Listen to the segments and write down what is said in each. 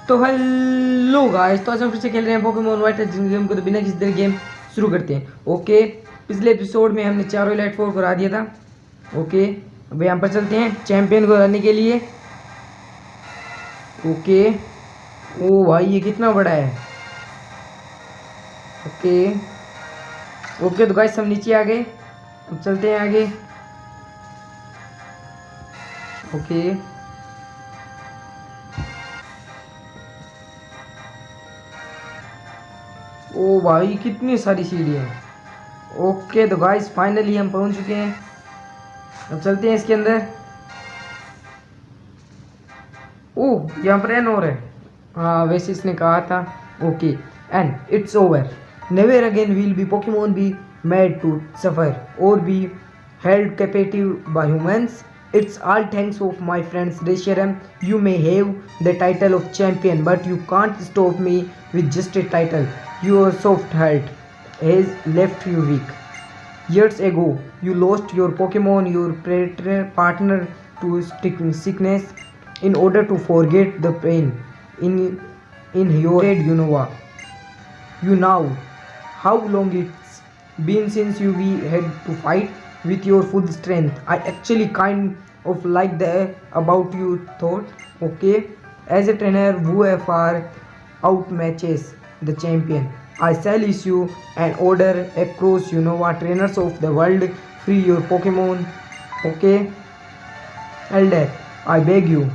तो hello guys, तो आज हम फिर से खेल रहे हैं पोकेमोन वाइट गेम को। तो बिना किसी तरह गेम शुरू करते हैं। ओके, पिछले एपिसोड में हमने चारों इलाइट फोर को हरा दिया था। ओके, अब यहाँ पर चलते हैं चैंपियन को हराने के लिए। ओके, ओ भाई ये कितना बड़ा है। ओके ओके, तो गाइस हम नीचे आ गए, अब चलते हैं आगे। ओके ओ भाई कितनी सारी सीढ़ियाँ हैं। ओके तो गाइस फाइनली हम पहुंच चुके हैं, अब चलते हैं इसके अंदर। ओह यहाँ पर एन और है, हाँ वैसे इसने कहा था। Okay and it's over, never again will be Pokemon be made to suffer or be held captive by humans. It's all thanks of my friends Reshiram. You may have the title of champion, but you can't stop me with just a title. Your soft heart has left you weak. Years ago, you lost your Pokemon, your partner to sickness, in order to forget the pain in your head. You know what? You know how long it's been since you we had to fight with your full strength. I actually kind of like the about you thought. Okay, as a trainer who far outmatches the champion, I shall issue an order across trainers of the world, free your Pokemon. Okay, Elder, I beg you,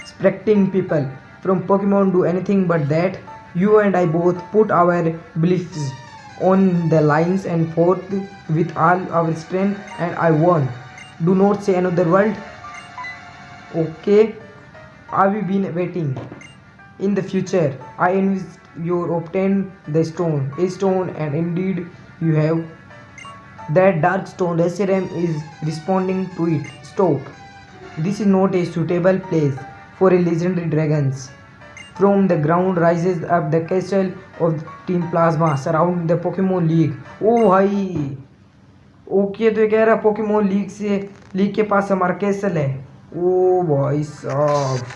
respecting people from Pokemon do anything but that. You and I both put our beliefs on the lines and fought with all our strength, and I won. Do not say another word. Okay, have you been waiting? In the future, I invest you obtain the stone, a stone, and indeed you have. That dark stone Reshiram is responding to it. Stop. This is not a suitable place for a legendary dragons. From the ground rises up the castle of Team Plasma surrounding the Pokemon League. ओ भाई, okay तो ये कह रहा Pokemon league के पास हमारा castle है। ओ भाई साहब,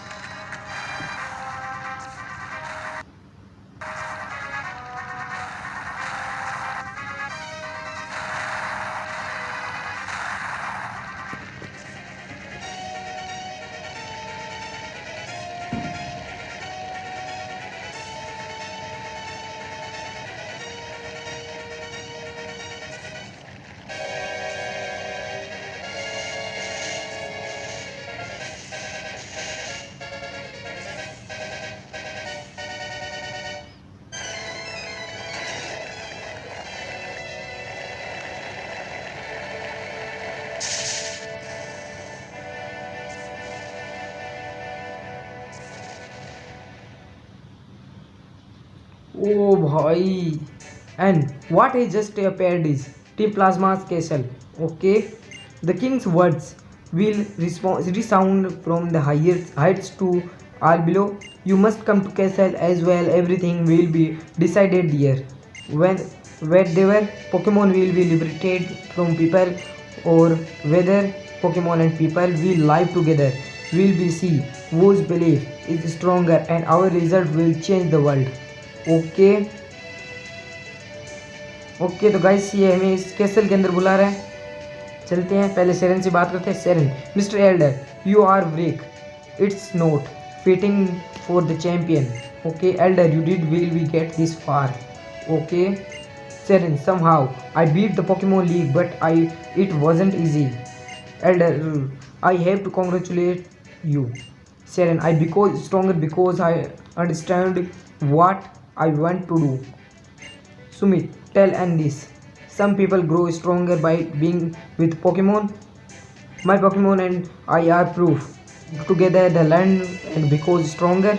oh bhai, and what has just appeared is Team Plasma's castle. Okay, the king's words will resound from the highest heights to all below. You must come to castle as well. Everything will be decided there. When whether Pokemon will be liberated from people or whether Pokemon and people will live together, will be see whose belief is stronger, and our result will change the world. Okay okay, तो guys ये हमें इस castle के अंदर बुला रहा है। चलते हैं, पहले सेरन से बात करते हैं। Saren, mister Elder, you are weak, it's not fitting for the champion. Okay Elder, you did will we get this far. Okay Saren, somehow I beat the Pokemon League, but it wasn't easy. Elder, I have to congratulate you. Seren, I become stronger because I understand what I want to do. Sumit, tell Andis. Some people grow stronger by being with Pokemon. My Pokemon and I are proof. Together they learn and become stronger.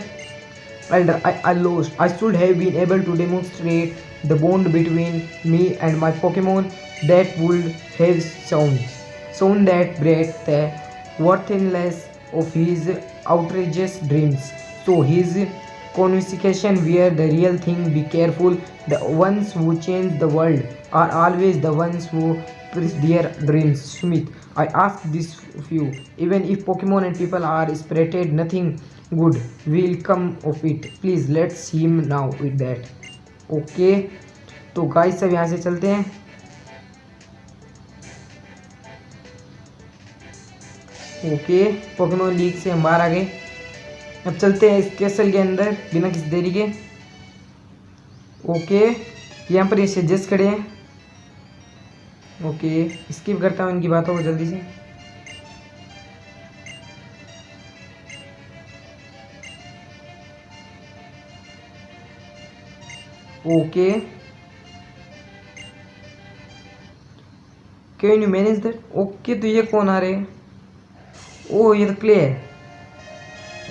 Elder, I lost. I should have been able to demonstrate the bond between me and my Pokemon. That would have shown that Brett the worthlessness of his outrageous dreams. So his conversation were the real thing. Be careful. The ones who change the world are always the ones who pursue their dreams. Sumit, I ask this of you. Even if Pokemon and people are separated, nothing good, will come of it, please let's him now it that. Okay, तो guys सब यहाँ से चलते हैं। Okay, Pokemon league से हम बाहर आ गए। अब चलते हैं इस कैसल के अंदर बिना किसी देरी के। ओके, यहाँ पर ये सजेस्ट खड़े हैं। ओके, स्किप करता हूँ इनकी बातों को जल्दी से। Okay, can you manage that. Okay, तो ये कौन आ रहे हैं? ओ, ये तो क्ले है।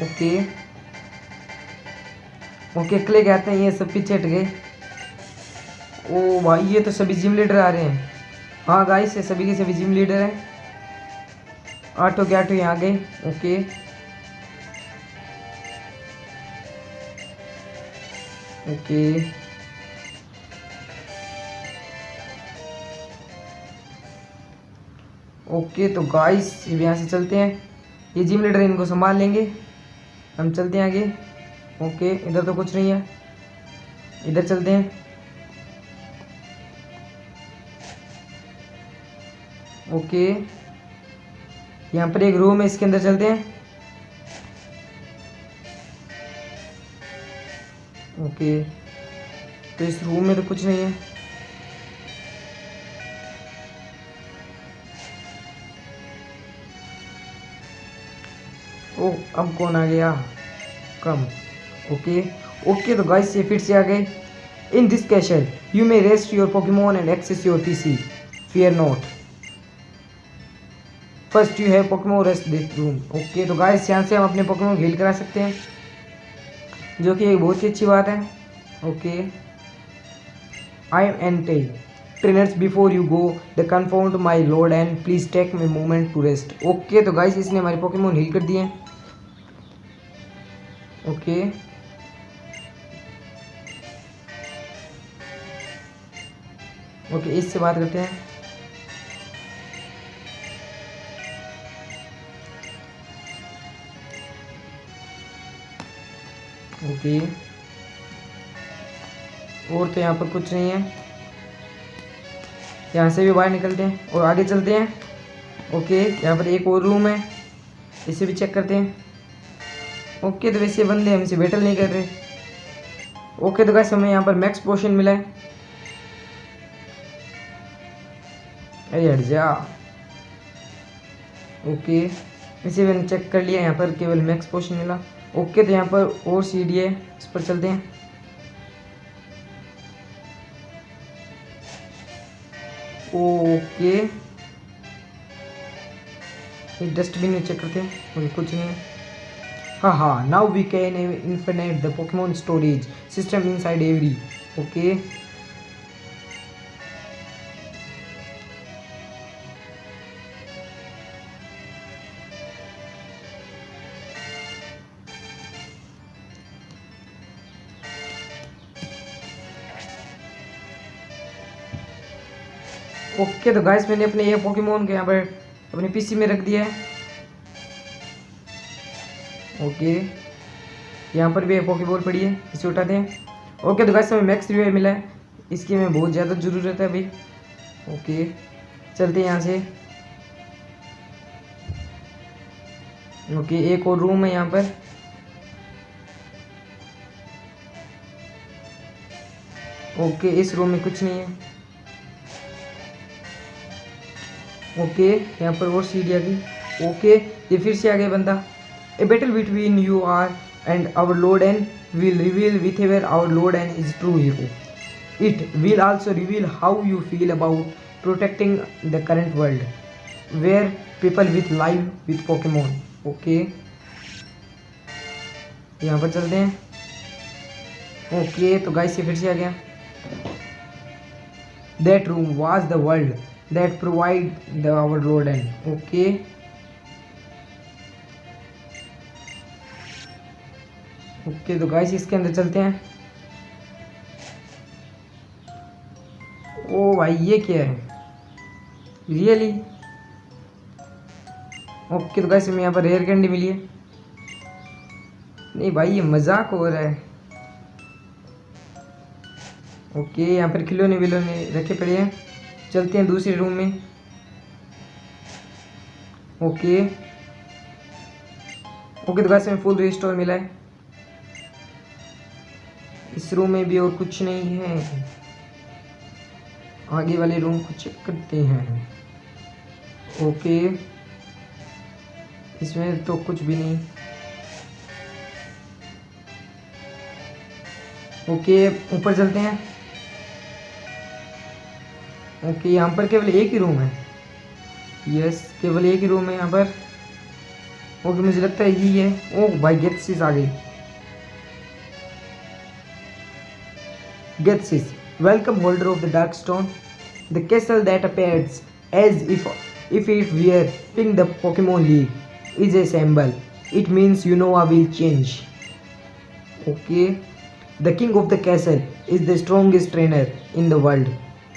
ओके ओके, क्ले कहते हैं। ये सब पीछे हट गए। ओ भाई, ये तो सभी जिम लीडर आ रहे हैं। हाँ गाइस, ये सभी के सभी जिम लीडर हैं। 8 के 8 यहाँ गए। ओके, ओके, ओके, तो गाइस यहाँ से चलते हैं। ये जिम लीडर इनको संभाल लेंगे। हम चलते हैं आगे। ओके, इधर तो कुछ नहीं है, इधर चलते हैं। ओके, यहाँ पर एक रूम है, इसके अंदर चलते हैं। ओके, तो इस रूम में तो कुछ नहीं है। ओ, अब कौन आ गया? कम। ओके ओके, तो गाइस ये फिर से आ गए। In this castle you may rest your Pokemon and access your PC, fear not, first you have Pokemon rest this room. Okay, तो गाइस यहाँ से हम अपने पोकेमोन हील करा सकते हैं, जो कि एक बहुत ही अच्छी बात है। ओके, आई एम एंटे trainers before you go the confound my lord and please take my moment to rest. Okay, तो गाइस इसने हमारे पोकेमोन हील कर दिए। ओके, ओके, इससे बात करते हैं। ओके, और तो यहाँ पर कुछ नहीं है। यहाँ से भी बाहर निकलते हैं और आगे चलते हैं। ओके, यहाँ पर एक और रूम है, इसे भी चेक करते हैं। ओके, तो वैसे बंदे हमसे बैटल नहीं कर रहे। ओके, तो गाइस हमें यहाँ पर मैक्स पोशन मिला है। अरे हट जा। ओके, इसे मैंने चेक कर लिया, यहाँ पर केवल मैक्स पोशन मिला। ओके, तो यहाँ पर और सीढ़ी है, इस पर चलते हैं। ओके, इस डस्टबिन में चेक करते हैं, और कुछ नहीं है। हाँ हाँ, now we can infinite the Pokemon storage system inside every. Okay, okay, तो गाइस मैंने अपने ये पोकेमोन को यहाँ पर अपने पीसी में रख दिया है। ओके, यहाँ पर भी एक पोकेबॉल पड़ी है, इसे उठाते हैं। ओके, तो गाइस हमें मैक्स रिवाइव मिला है, इसकी हमें बहुत ज़्यादा ज़रूरत है अभी। ओके, चलते हैं यहाँ से। ओके, एक और रूम है यहाँ पर। ओके, इस रूम में कुछ नहीं है। ओके, यहाँ पर और सीढ़ी आ गई। ओके, ये फिर से आ गया बंदा। A battle between you are and our lord and will reveal with ever our lord and is true hero. It will also reveal how you feel about protecting the current world where people with live with Pokemon. Okay, यहाँ पर चलते हैं। Okay, तो guys ये फिर से आ गया। That room was the world that provide the our lord and. Okay, okay, तो गाइस इसके अंदर चलते हैं। ओ भाई, ये क्या है रियली? ओके, तो गाइस हमें यहाँ पर रेयर कैंडी मिली है। नहीं भाई ये मजाक हो रहा है। ओके यहाँ पर खिलौने विलोने रखे पड़े हैं, चलते हैं दूसरे रूम में। ओके ओके तो गाइस हमें फुल रिस्टोर मिला है। इस रूम में भी और कुछ नहीं है, आगे वाले रूम को चेक करते हैं। ओके इसमें तो कुछ भी नहीं। ओके ऊपर चलते हैं। ओके यहाँ पर केवल एक ही रूम है। यस केवल एक ही रूम है यहाँ पर। ओके मुझे लगता है यही है। ओह भाई गेट्सिस आ गई। गेट्सिस welcome holder of the dark stone, the castle that appears as if it were picking the Pokemon League is a symbol. It means you know I will change. Okay. The king of the castle is the strongest trainer in the world.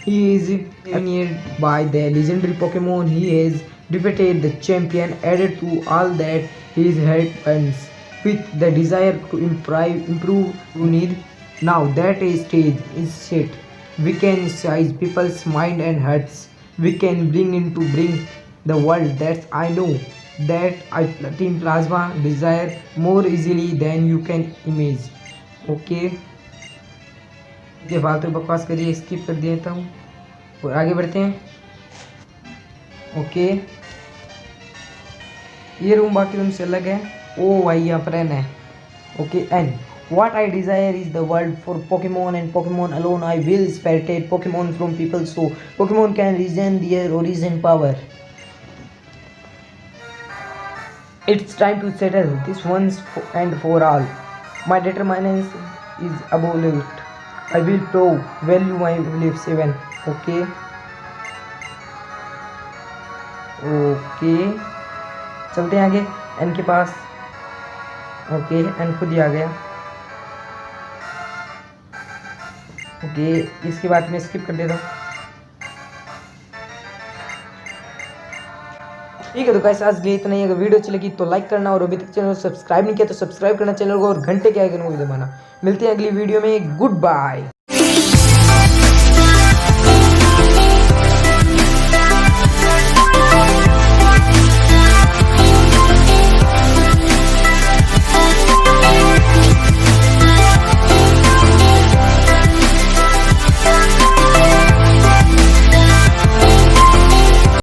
He is pioneered by the legendary Pokemon. He has defeated the champion, added to all that his head burns with the desire to improve you need. Now that a stage is set, we can size people's mind and hearts. We can bring the world that I know that I Team Plasma desire more easily than you can imagine. Okay ये फालतू बकवास करिए, skip कर देता हूँ और आगे बढ़ते हैं। ओके ये रूम बाकी रूम से अलग है। ओ भाई यहाँ पर एन है। Okay and What I desire is the world for Pokemon and Pokemon alone. I will separate Pokemon from people so Pokemon can regain their origin power. It's time to settle this once and for all. My determination is absolute. I will prove value my belief 7. Okay. Okay चलते हैं आगे N के पास। Okay N खुद ही आ गया। Okay इसके बाद मैं skip कर देता हूँ। ठीक है तो गाइस आज के लिए इतना ही। अगर वीडियो अच्छी लगी तो लाइक करना और अभी तक चैनल को सब्सक्राइब नहीं किया तो सब्सक्राइब करना चैनल को और घंटे के आइकन को भी दबाना। मिलते हैं अगली वीडियो में। Good bye.